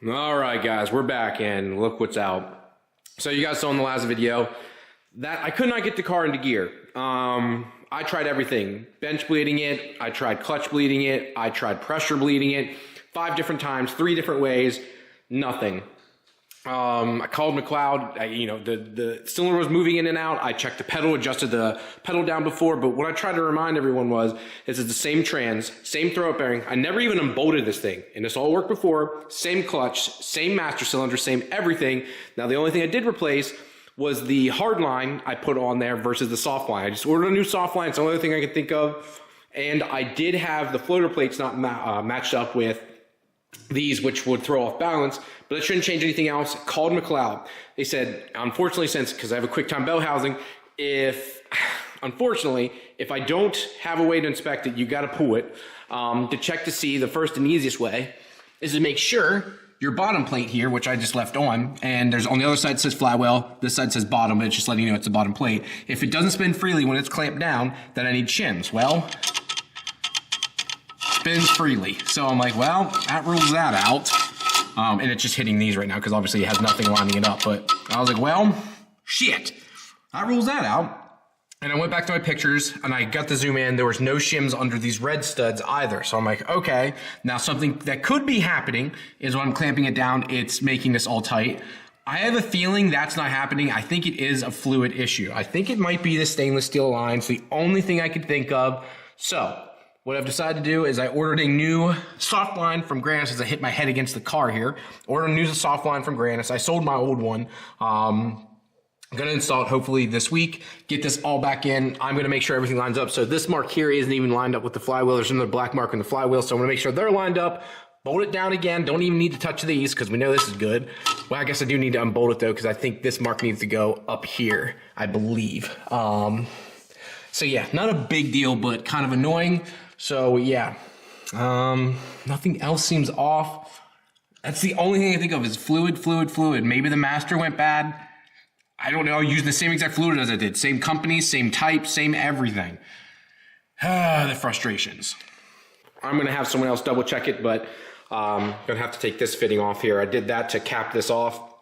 All right, guys, we're back and look what's out. So you guys saw in the last video that I could not get the car into gear. I tried everything. Bench bleeding it, I tried clutch bleeding it, I tried pressure bleeding it 5 different times, 3 different ways, nothing. I called McLeod, the cylinder was moving in and out. I checked the pedal, adjusted the pedal down before, but what I tried to remind everyone was, this is the same trans, same throw-up bearing. I never even unbolted this thing, and this all worked before. Same clutch, same master cylinder, same everything. Now, the only thing I did replace was the hard line I put on there versus the soft line. I just ordered a new soft line. It's the only thing I could think of. And I did have the floater plates not matched up with these, which would throw off balance, but it shouldn't change anything else. Called McLeod. They said, unfortunately, because I have a QuickTime bell housing, if I don't have a way to inspect it, you got to pull it to check to see. The first and easiest way is to make sure your bottom plate here, which I just left on, and there's on the other side it says flywheel, this side says bottom, but it's just letting you know it's the bottom plate. If it doesn't spin freely when it's clamped down, then I need shims. Well, spins freely. So I'm like, well, that rules that out. And it's just hitting these right now because obviously it has nothing lining it up. But I was like, well, shit, that rules that out. And I went back to my pictures and I got the zoom in. There was no shims under these red studs either. So I'm like, okay, now something that could be happening is when I'm clamping it down, it's making this all tight. I have a feeling that's not happening. I think it is a fluid issue. I think it might be the stainless steel line. It's the only thing I could think of. So what I've decided to do is I ordered a new soft line from Grannis as I hit my head against the car here. Ordered a new soft line from Grannis. I sold my old one. I'm going to install it hopefully this week, get this all back in. I'm going to make sure everything lines up. So this mark here isn't even lined up with the flywheel. There's another black mark on the flywheel. So I'm going to make sure they're lined up. Bolt it down again. Don't even need to touch these because we know this is good. Well, I guess I do need to unbolt it though because I think this mark needs to go up here, I believe. So yeah, not a big deal, but kind of annoying. So yeah, nothing else seems off. That's the only thing I think of is fluid. Maybe the master went bad. I don't know, using the same exact fluid as I did. Same company, same type, same everything. The frustrations. I'm gonna have someone else double check it, but I'm gonna have to take this fitting off here. I did that to cap this off.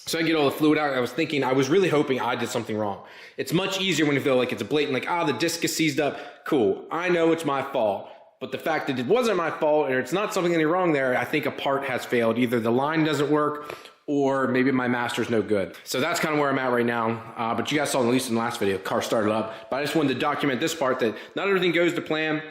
So I get all the fluid out. I was really hoping I did something wrong. It's much easier when you feel like it's a blatant, like, the disc is seized up. Cool, I know it's my fault. But the fact that it wasn't my fault or it's not something any wrong there, I think a part has failed. Either the line doesn't work or maybe my master's no good. So that's kind of where I'm at right now. But you guys saw at least in the last video, car started up. But I just wanted to document this part that not everything goes to plan.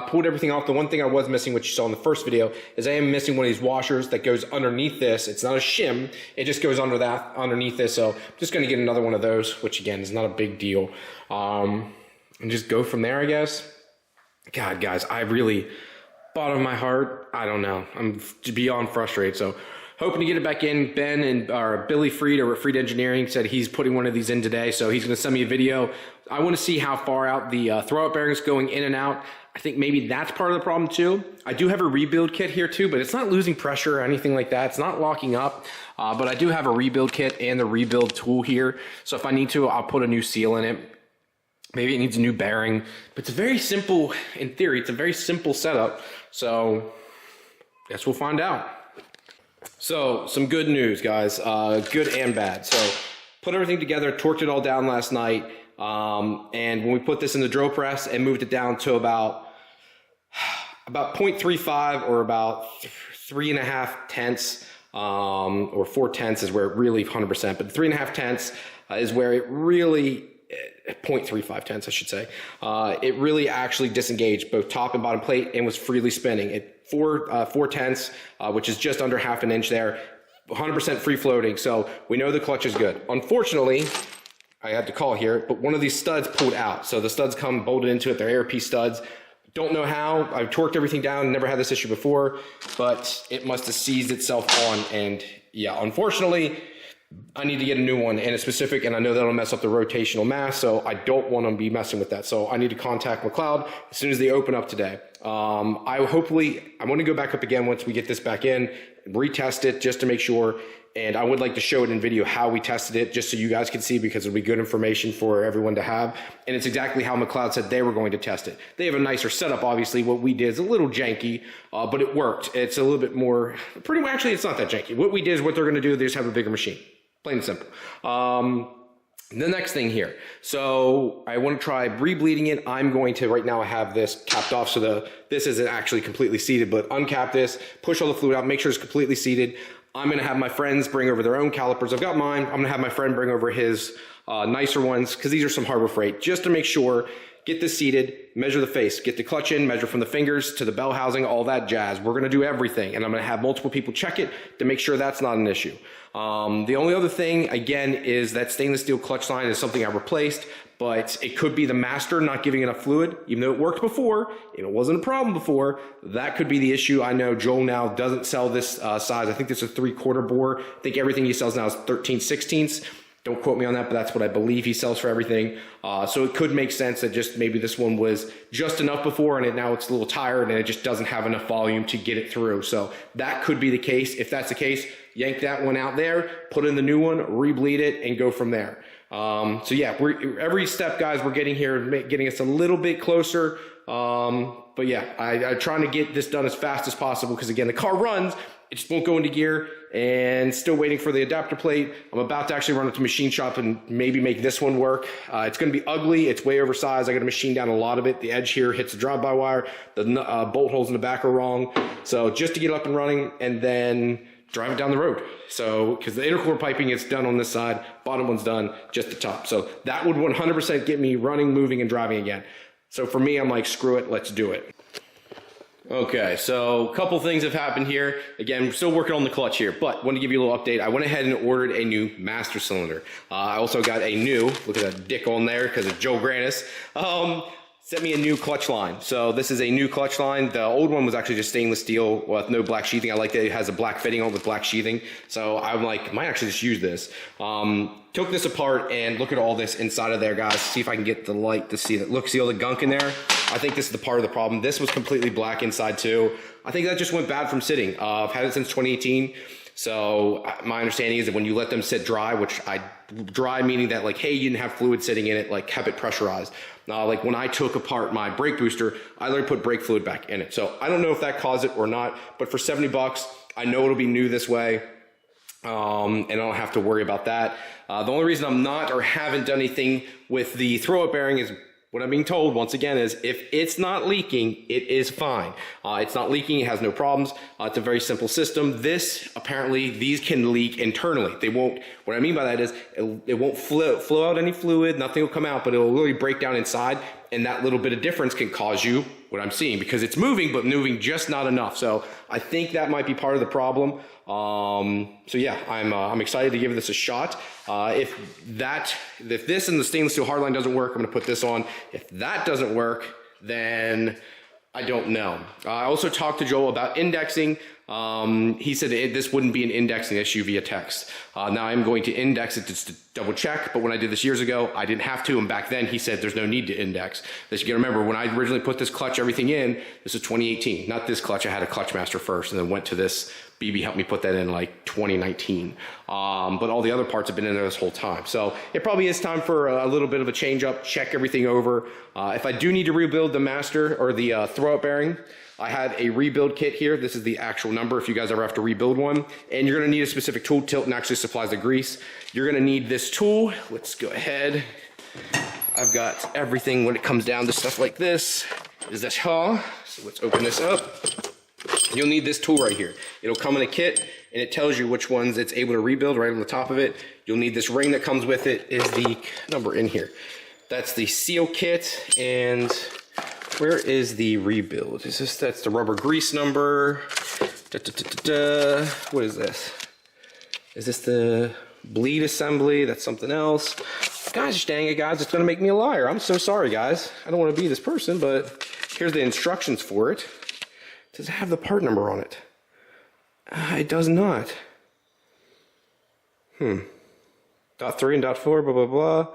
Pulled everything off. The one thing I was missing, which you saw in the first video, is I am missing one of these washers that goes underneath this. It's not a shim. It just goes underneath this. So I'm just going to get another one of those, which again is not a big deal. And just go from there, I guess. God, guys, I really, bottom of my heart, I don't know. I'm beyond frustrated. So hoping to get it back in. Ben and Billy Freed over at Freed Engineering said he's putting one of these in today. So he's going to send me a video. I want to see how far out the throw-up bearings going in and out. I think maybe that's part of the problem too. I do have a rebuild kit here too, but it's not losing pressure or anything like that. It's not locking up, but I do have a rebuild kit and the rebuild tool here. So if I need to, I'll put a new seal in it. Maybe it needs a new bearing, but it's a very simple, in theory, it's a very simple setup. So guess we'll find out. So some good news, guys, good and bad. So put everything together, torqued it all down last night. And when we put this in the drill press and moved it down to about 0.35 or about 3.5 tenths, or 4 tenths is where it really 100%, but 3.5 tenths is where it really, 0.35 tenths, I should say, it really actually disengaged both top and bottom plate and was freely spinning. It 4 tenths, which is just under half an inch there, 100% free floating. So we know the clutch is good. Unfortunately, I had to call here, but one of these studs pulled out. So the studs come bolted into it. They're ARP studs. Don't know how. I've torqued everything down. Never had this issue before, but it must have seized itself on. And yeah, unfortunately, I need to get a new one, and it's specific, and I know that'll mess up the rotational mass, so I don't want to be messing with that. So I need to contact McLeod as soon as they open up today. I want to go back up again once we get this back in, retest it just to make sure. and I would like to show it in video how we tested it, just so you guys can see, because it'll be good information for everyone to have. And it's exactly how McLeod said they were going to test it. They have a nicer setup, obviously. What we did is a little janky, but it worked. It's a little bit more, pretty much, actually, it's not that janky. What we did is what they're going to do, they just have a bigger machine. Plain and simple. The next thing here, so I want to try rebleeding it. I'm going to, right now I have this capped off, so this isn't actually completely seated, but uncap this, push all the fluid out, make sure it's completely seated. I'm going to have my friends bring over their own calipers. I've got mine. I'm going to have my friend bring over his nicer ones, because these are some Harbor Freight, just to make sure. Get this seated, measure the face, get the clutch in, measure from the fingers to the bell housing, all that jazz. We're going to do everything, and I'm going to have multiple people check it to make sure that's not an issue. The only other thing, again, is that stainless steel clutch line is something I replaced, but it could be the master not giving enough fluid. Even though it worked before, and it wasn't a problem before, that could be the issue. I know Joel now doesn't sell this size. I think this is a 3/4 bore. I think everything he sells now is 13/16. Don't quote me on that, but that's what I believe he sells for everything. So it could make sense that just maybe this one was just enough before, and now it's a little tired and it just doesn't have enough volume to get it through. So that could be the case. If that's the case, yank that one out there, put in the new one, rebleed it, and go from there. So yeah, every step, guys, we're getting here, getting us a little bit closer. But yeah, I'm trying to get this done as fast as possible, because again, the car runs, it just won't go into gear, and still waiting for the adapter plate. I'm about to actually run up to machine shop and maybe make this one work. It's going to be ugly. It's way oversized. I got to machine down a lot of it. The edge here hits the drive-by wire. The bolt holes in the back are wrong. So just to get it up and running, and then drive it down the road. So, because the intercooler piping is done on this side, bottom one's done, just the top. So that would 100% get me running, moving, and driving again. So for me, I'm like, screw it, let's do it. Okay, so a couple things have happened here. Again, we're still working on the clutch here, but want to give you a little update. I went ahead and ordered a new master cylinder. I also got a new, look at that dick on there because of Joe Granis, sent me a new clutch line. So this is a new clutch line. The old one was actually just stainless steel with no black sheathing. I like that it has a black fitting on with black sheathing. So I'm like, might actually just use this. Took this apart and look at all this inside of there, guys. See if I can get the light to see that. Look, see all the gunk in there? I think this is the part of the problem. This was completely black inside too. I think that just went bad from sitting. I've had it since 2018. So my understanding is that when you let them sit dry, which dry meaning that like, hey, you didn't have fluid sitting in it, like kept it pressurized. Like when I took apart my brake booster, I literally put brake fluid back in it. So I don't know if that caused it or not, but for 70 bucks, I know it'll be new this way. And I don't have to worry about that. The only reason I'm not or haven't done anything with the throw-up bearing is what I'm being told, once again, is if it's not leaking, it is fine. It's not leaking, it has no problems. It's a very simple system. This, apparently, these can leak internally. They won't, what I mean by that is, it won't flow out any fluid, nothing will come out, but it'll really break down inside, and that little bit of difference can cause you what I'm seeing, because it's moving, but moving just not enough. So I think that might be part of the problem. So yeah, I'm excited to give this a shot. If this and the stainless steel hardline doesn't work, I'm gonna put this on. If that doesn't work, then I don't know. I also talked to Joel about indexing. He said this wouldn't be an indexing issue via text. Now I'm going to index it just to double check, but when I did this years ago, I didn't have to, and back then he said there's no need to index. This, you gotta remember, when I originally put this clutch, everything in, this is 2018, not this clutch. I had a clutch master first and then went to this. BB helped me put that in like 2019. But all the other parts have been in there this whole time. So it probably is time for a little bit of a change up, check everything over. If I do need to rebuild the master or the throw-up bearing, I have a rebuild kit here. This is the actual number if you guys ever have to rebuild one. And you're gonna need a specific tool. Tilton actually supplies the grease. You're gonna need this tool. Let's go ahead. I've got everything when it comes down to stuff like this. Is this So let's open this up. You'll need this tool right here. It'll come in a kit, and it tells you which ones it's able to rebuild right on the top of it. You'll need this ring that comes with it, is the number in here. That's the seal kit, and where is the rebuild? That's the rubber grease number. What is this? Is this the bleed assembly? That's something else. Gosh dang it, guys, it's gonna make me a liar. I'm so sorry, guys. I don't wanna be this person, but here's the instructions for it. Does it have the part number on it? It does not. Dot 3 and dot 4, blah, blah, blah.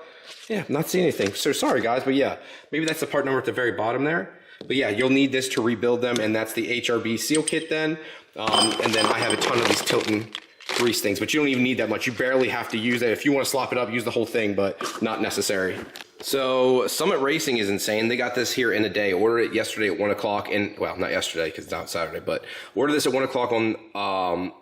Yeah, not seeing anything. So sorry, guys, but yeah, maybe that's the part number at the very bottom there. But yeah, you'll need this to rebuild them, and that's the HRB seal kit then. And then I have a ton of these Tilton grease things, but you don't even need that much. You barely have to use it. If you want to slop it up, use the whole thing, but not necessary. So Summit Racing is insane. They got this here in a day. Ordered it yesterday at 1 o'clock, and well, not yesterday because it's not Saturday, but ordered this at 1 o'clock on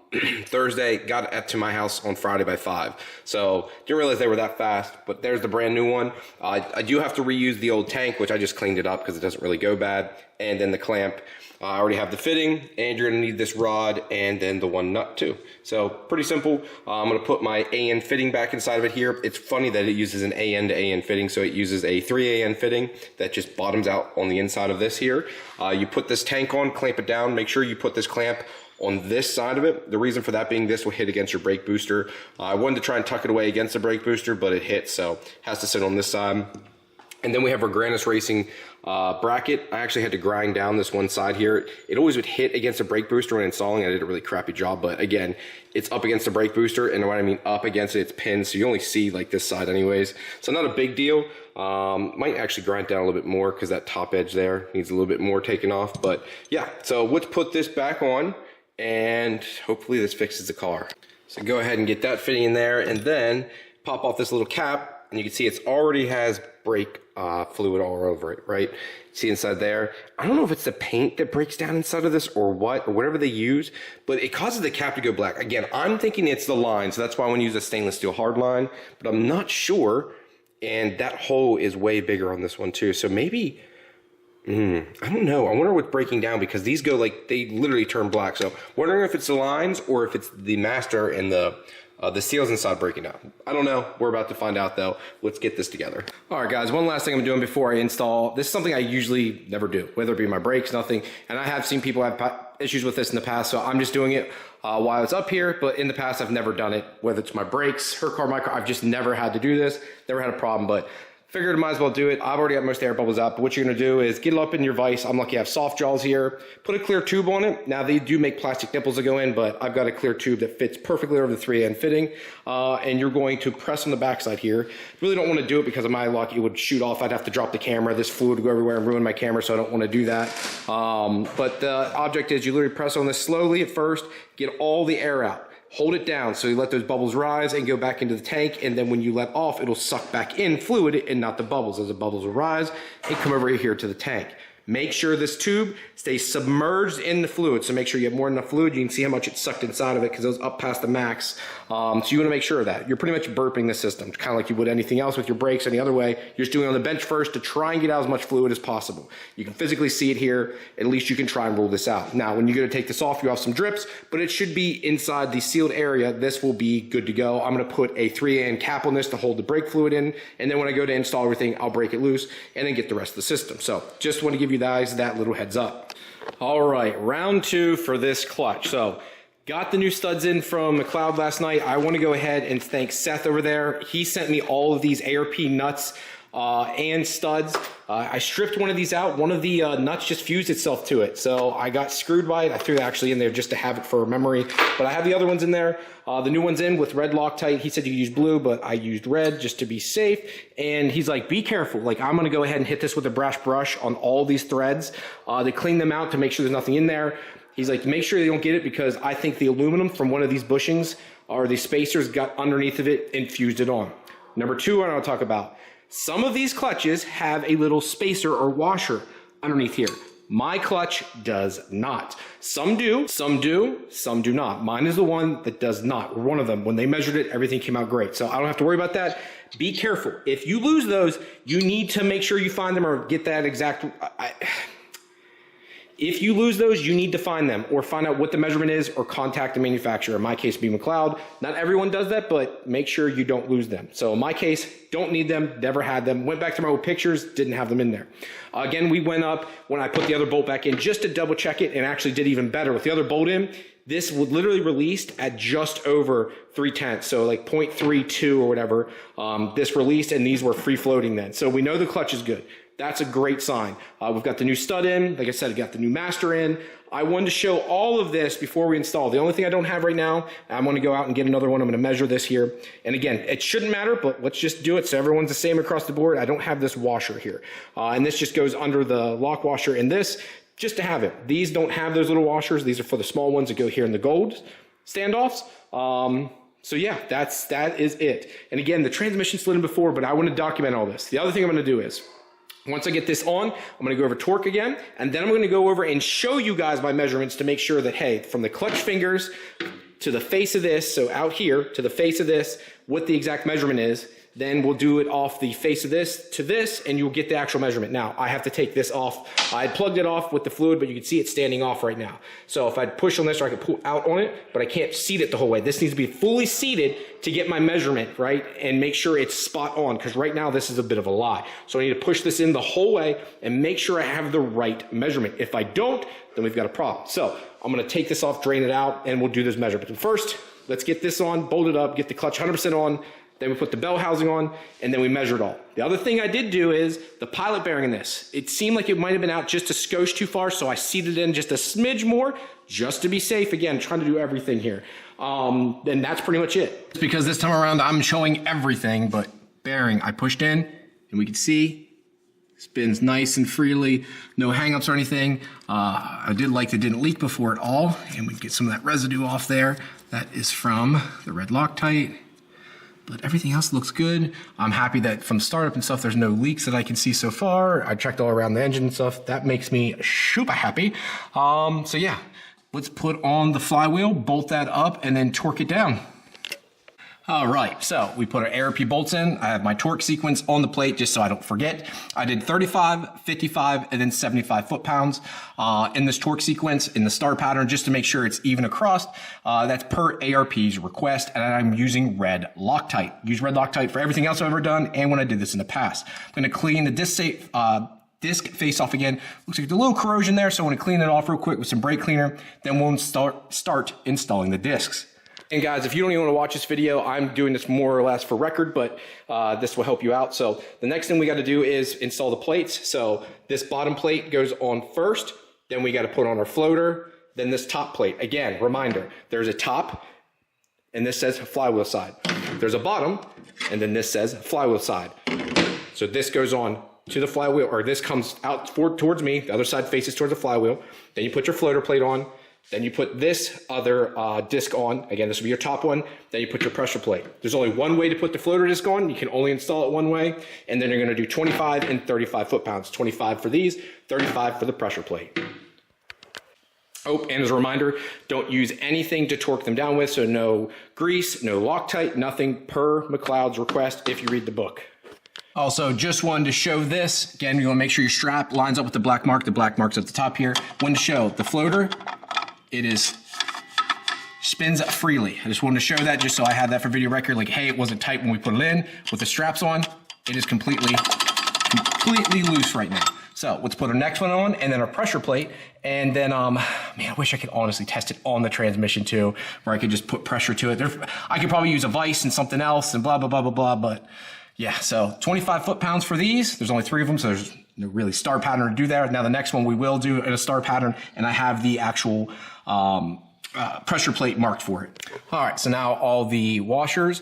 Thursday. Got it to my house on Friday by 5. So didn't realize they were that fast, but there's the brand new one. I do have to reuse the old tank, which I just cleaned it up because it doesn't really go bad, and then the clamp. I already have the fitting, and you're gonna need this rod and then the one nut too. So pretty simple. I'm gonna put my AN fitting back inside of it here. It's funny that it uses an AN to AN fitting, so it uses a 3AN fitting that just bottoms out on the inside of this here. You put this tank on, clamp it down. Make sure you put this clamp on this side of it. The reason for that being this will hit against your brake booster. I wanted to try and tuck it away against the brake booster, but it hit, so it has to sit on this side. And then we have our Diagnosing Racing bracket. I actually had to grind down this one side here. It always would hit against a brake booster when installing. I did a really crappy job, but again, it's up against the brake booster, and when I mean up against it, it's pinned, so you only see like this side anyways. So not a big deal. Might actually grind down a little bit more because that top edge there needs a little bit more taken off. But yeah, so let's put this back on, and hopefully this fixes the car. So go ahead and get that fitting in there, and then pop off this little cap, and you can see it's already has brake fluid all over it, right? See inside there? I don't know if it's the paint that breaks down inside of this or what, or whatever they use, but it causes the cap to go black. Again, I'm thinking it's the line, so that's why I want to use a stainless steel hard line, but I'm not sure, and that hole is way bigger on this one too, so maybe, I don't know. I wonder what's breaking down, because these go like, they literally turn black, so wondering if it's the lines or if it's the master and the seals inside breaking down. I don't know. We're about to find out though. Let's get this together. All right, guys, one last thing I'm doing before I install. This is something I usually never do, whether it be my brakes, nothing. And I have seen people have issues with this in the past, so I'm just doing it while it's up here. But in the past, I've never done it, whether it's my brakes, her car, my car. I've just never had to do this. Never had a problem, but figured I might as well do it. I've already got most of the air bubbles out, but what you're gonna do is get it up in your vise. I'm lucky I have soft jaws here. Put a clear tube on it. Now they do make plastic nipples that go in, but I've got a clear tube that fits perfectly over the 3N fitting. And you're going to press on the backside here. Really don't wanna do it because of my luck, it would shoot off. I'd have to drop the camera. This fluid would go everywhere and ruin my camera, so I don't wanna do that. But the object is you literally press on this slowly at first, get all the air out. Hold it down so you let those bubbles rise and go back into the tank, and then when you let off, it'll suck back in fluid and not the bubbles. As the bubbles will rise and come over here to the tank. Make sure this tube stays submerged in the fluid, so make sure you have more than enough fluid. You can see how much it's sucked inside of it because it goes up past the max. So you want to make sure of that. You're pretty much burping the system, kind of like you would anything else with your brakes any other way. You're just doing it on the bench first to try and get out as much fluid as possible. You can physically see it here. At least you can try and rule this out. Now, when you go to take this off, you have some drips, but it should be inside the sealed area. This will be good to go. I'm going to put a 3N cap on this to hold the brake fluid in, and then when I go to install everything, I'll break it loose and then get the rest of the system. So just want to give you guys that little heads up. All right, round 2 for this clutch. So got the new studs in from McLeod last night. I want to go ahead and thank Seth over there. He sent me all of these ARP nuts and studs. I stripped one of these out. One of the nuts just fused itself to it. So I got screwed by it. I threw it actually in there just to have it for memory. But I have the other ones in there. The new one's in with red Loctite. He said you could use blue, but I used red just to be safe. And he's like, be careful. Like, I'm going to go ahead and hit this with a brass brush on all these threads to clean them out to make sure there's nothing in there. He's like, make sure you don't get it, because I think the aluminum from one of these bushings or these spacers got underneath of it and fused it on. Number 2, I want to talk about. Some of these clutches have a little spacer or washer underneath here. My clutch does not. Some do, some do, some do not. Mine is the one that does not. One of them, when they measured it, everything came out great. So I don't have to worry about that. Be careful. If you lose those, you need to make sure you find them or get that exact... If you lose those, you need to find them or find out what the measurement is or contact the manufacturer. In my case, be McLeod. Not everyone does that, but make sure you don't lose them. So in my case, don't need them, never had them. Went back to my old pictures, didn't have them in there. Again, we went up when I put the other bolt back in just to double check it, and actually did even better. With the other bolt in, this was literally released at just over 3/10, so like 0.32 or whatever. This released, and these were free floating then. So we know the clutch is good. That's a great sign. We've got the new stud in. Like I said, we got the new master in. I wanted to show all of this before we install. The only thing I don't have right now, I'm going to go out and get another one. I'm going to measure this here. And again, it shouldn't matter, but let's just do it so everyone's the same across the board. I don't have this washer here. And this just goes under the lock washer in this, just to have it. These don't have those little washers. These are for the small ones that go here in the gold. standoffs. So yeah, that is it. And again, the transmission slid in before, but I want to document all this. The other thing I'm going to do is, once I get this on, I'm going to go over torque again, and then I'm going to go over and show you guys my measurements to make sure that, hey, from the clutch fingers to the face of this, so out here to the face of this, what the exact measurement is. Then we'll do it off the face of this to this, and you'll get the actual measurement. Now, I have to take this off. I plugged it off with the fluid, but you can see it standing off right now. So if I push on this, or I can pull out on it, but I can't seat it the whole way. This needs to be fully seated to get my measurement, right? And make sure it's spot on, because right now this is a bit of a lie. So I need to push this in the whole way and make sure I have the right measurement. If I don't, then we've got a problem. So I'm gonna take this off, drain it out, and we'll do this measurement. But first, let's get this on, bolt it up, get the clutch 100% on, then we put the bell housing on, and then we measure it all. The other thing I did do is the pilot bearing in this. It seemed like it might have been out just a skosh too far, so I seated in just a smidge more, just to be safe. Again, trying to do everything here. And that's pretty much it. It's because this time around, I'm showing everything, but bearing, I pushed in, and we can see spins nice and freely, no hangups or anything. I did like that it didn't leak before at all, and we can get some of that residue off there. That is from the red Loctite. But everything else looks good. I'm happy that from startup and stuff, there's no leaks that I can see so far. I checked all around the engine and stuff. That makes me super happy. So yeah, let's put on the flywheel, bolt that up, and then torque it down. All right, so we put our ARP bolts in. I have my torque sequence on the plate just so I don't forget. I did 35, 55, and then 75 foot-pounds in this torque sequence in the star pattern just to make sure it's even across. That's per ARP's request, and I'm using red Loctite. Use red Loctite for everything else I've ever done and when I did this in the past. I'm gonna clean the disc face off again. Looks like there's a little corrosion there, so I'm gonna clean it off real quick with some brake cleaner. Then we'll start installing the discs. And guys, if you don't even want to watch this video, I'm doing this more or less for record, but this will help you out. So the next thing we got to do is install the plates. So this bottom plate goes on first, then we got to put on our floater, then this top plate. Again, reminder, there's a top, and this says flywheel side. There's a bottom, and then this says flywheel side. So this goes on to the flywheel, or this comes out towards me, the other side faces towards the flywheel. Then you put your floater plate on. Then you put this other disc on. Again, this will be your top one. Then you put your pressure plate. There's only one way to put the floater disc on. You can only install it one way. And then you're going to do 25 and 35 foot-pounds. 25 for these, 35 for the pressure plate. Oh, and as a reminder, don't use anything to torque them down with. So no grease, no Loctite, nothing per McLeod's request if you read the book. Also, just wanted to show this. Again, you want to make sure your strap lines up with the black mark. The black mark's at the top here. Wanted to show the floater. It spins freely. I just wanted to show that just so I had that for video record. Like, hey, it wasn't tight when we put it in. With the straps on, it is completely loose right now. So let's put our next one on, and then our pressure plate. And then, man, I wish I could honestly test it on the transmission too, where I could just put pressure to it. I could probably use a vise and something else and blah, blah, blah, blah, blah. But yeah, so 25 foot-pounds for these. There's only 3 of them, so there's no really star pattern to do there. Now the next one we will do in a star pattern, and I have the actual pressure plate marked for it. All right, so now all the washers,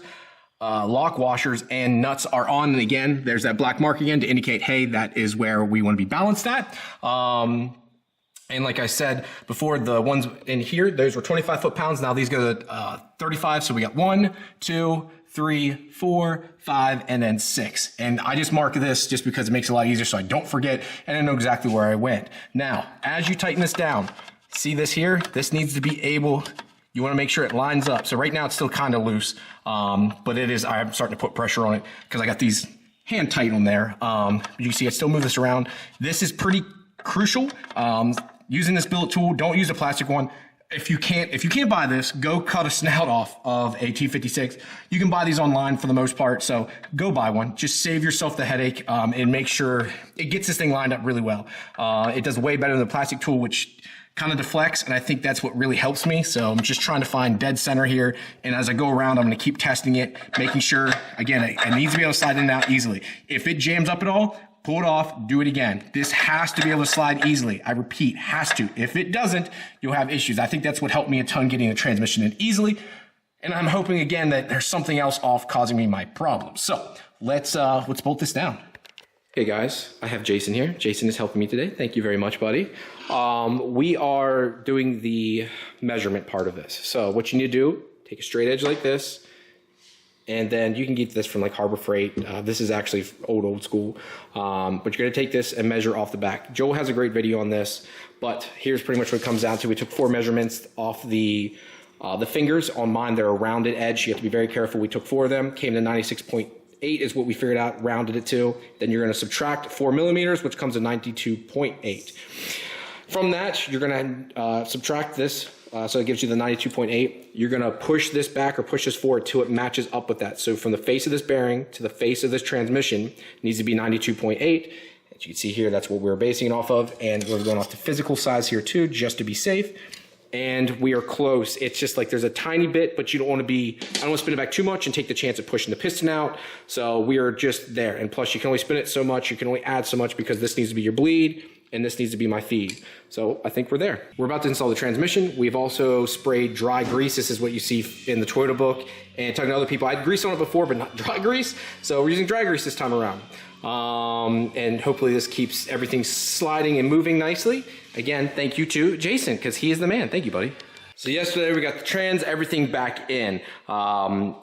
lock washers and nuts are on. And again, there's that black mark again to indicate, hey, that is where we want to be balanced at. And like I said before, the ones in here, those were 25 foot-pounds. Now these go to 35. So we got 1, 2, 3, 4, 5, and then 6. And I just mark this just because it makes it a lot easier so I don't forget and I know exactly where I went. Now, as you tighten this down, see this here? This needs to be able, you want to make sure it lines up. So right now it's still kind of loose, but it is, I'm starting to put pressure on it because I got these hand tight on there. You can see I still move this around. This is pretty crucial. Using this billet tool, don't use a plastic one. If you can't buy this, go cut a snout off of a T56. You can buy these online for the most part, so go buy one. Just save yourself the headache and make sure it gets this thing lined up really well. It does way better than the plastic tool, which kind of deflects, and I think that's what really helps me. So I'm just trying to find dead center here, and as I go around, I'm going to keep testing it, making sure, again, it needs to be able to slide in and out easily. If it jams up at all, pull it off, do it again. This has to be able to slide easily. I repeat, has to. If it doesn't, you'll have issues. I think that's what helped me a ton getting the transmission in easily. And I'm hoping again that there's something else off causing me my problems. So let's bolt this down. Hey guys, I have Jason here. Jason is helping me today. Thank you very much, buddy. We are doing the measurement part of this. So what you need to do, take a straight edge like this, and then you can get this from like Harbor Freight. This is actually old school. But you're gonna take this and measure off the back. Joel has a great video on this, but here's pretty much what it comes down to. We took 4 measurements off the fingers. On mine, they're a rounded edge. You have to be very careful. We took 4 of them, came to 96.8 is what we figured out, rounded it to. Then you're gonna subtract 4 millimeters, which comes to 92.8. From that, you're gonna subtract this, so it gives you the 92.8. You're gonna push this back or push this forward till it matches up with that. So from the face of this bearing to the face of this transmission, it needs to be 92.8. As you can see here, that's what we're basing it off of. And we're going off the physical size here too, just to be safe. And we are close. It's just like there's a tiny bit, but you don't want to be, I don't want to spin it back too much and take the chance of pushing the piston out. So we are just there. And plus you can only spin it so much, you can only add so much because this needs to be your bleed and this needs to be my feed. So I think we're there. We're about to install the transmission. We've also sprayed dry grease. This is what you see in the Toyota book. And talking to other people, I had grease on it before, but not dry grease. So we're using dry grease this time around. And hopefully this keeps everything sliding and moving nicely. Again, thank you to Jason, because he is the man. Thank you, buddy. So yesterday we got the trans, everything back in.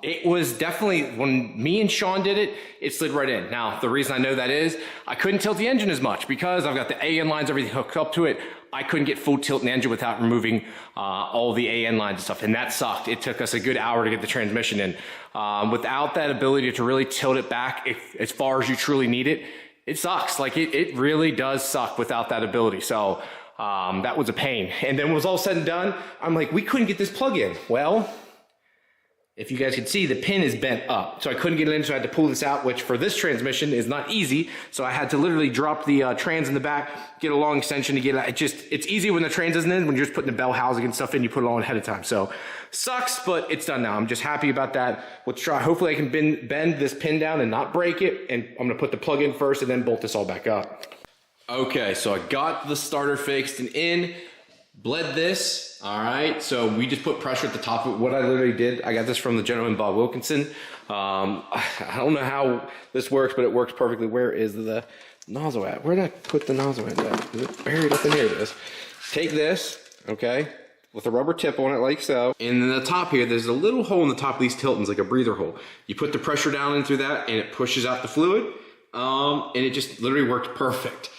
It was definitely, when me and Sean did it, it slid right in. Now, the reason I know that is, I couldn't tilt the engine as much because I've got the AN lines, everything hooked up to it. I couldn't get full tilt in the engine without removing all the AN lines and stuff, and that sucked. It took us a good hour to get the transmission in. Without that ability to really tilt it back as far as you truly need it, it sucks. Like it really does suck without that ability. So that was a pain. And then when it was all said and done, I'm like, we couldn't get this plug in. Well, if you guys can see, the pin is bent up. So I couldn't get it in, so I had to pull this out, which for this transmission is not easy. So I had to literally drop the trans in the back, get a long extension to get it. It's easy when the trans isn't in, when you're just putting the bell housing and stuff in, you put it on ahead of time. So sucks, but it's done now. I'm just happy about that. Let's try, hopefully I can bend this pin down and not break it. And I'm gonna put the plug in first and then bolt this all back up. Okay, so I got the starter fixed and in, bled this, all right? So we just put pressure at the top of it. What I literally did, I got this from the gentleman, Bob Wilkinson. I don't know how this works, but it works perfectly. Where is the nozzle at? Where did I put the nozzle in? Is it buried up in here? It is. Take this, okay, with a rubber tip on it like so. And in the top here, there's a little hole in the top of these Tiltons, like a breather hole. You put the pressure down in through that and it pushes out the fluid. And it just literally worked perfect.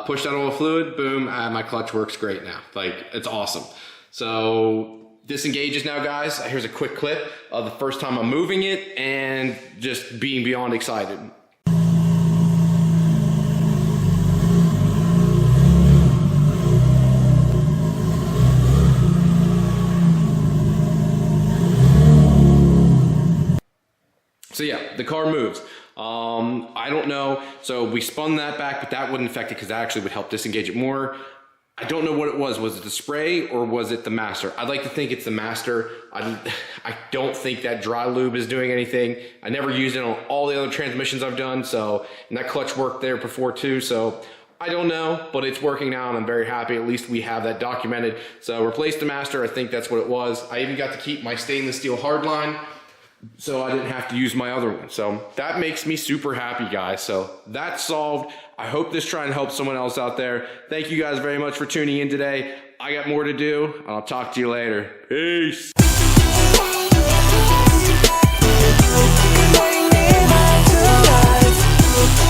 Pushed out all the fluid, boom, my clutch works great now. Like, it's awesome. So this engages now, guys. Here's a quick clip of the first time I'm moving it and just being beyond excited. So yeah, the car moves. I don't know. So we spun that back, but that wouldn't affect it because that actually would help disengage it more. I don't know what it was. Was it the spray or was it the master? I'd like to think it's the master. I don't think that dry lube is doing anything. I never used it on all the other transmissions I've done. So, and that clutch worked there before too. So I don't know, but it's working now and I'm very happy. At least we have that documented. So replace the master. I think that's what it was. I even got to keep my stainless steel hardline, so I didn't have to use my other one. So that makes me super happy, guys. So that's solved. I hope this trying to help someone else out there. Thank you guys very much for tuning in today. I got more to do. I'll talk to you later. Peace. Bring it back to life.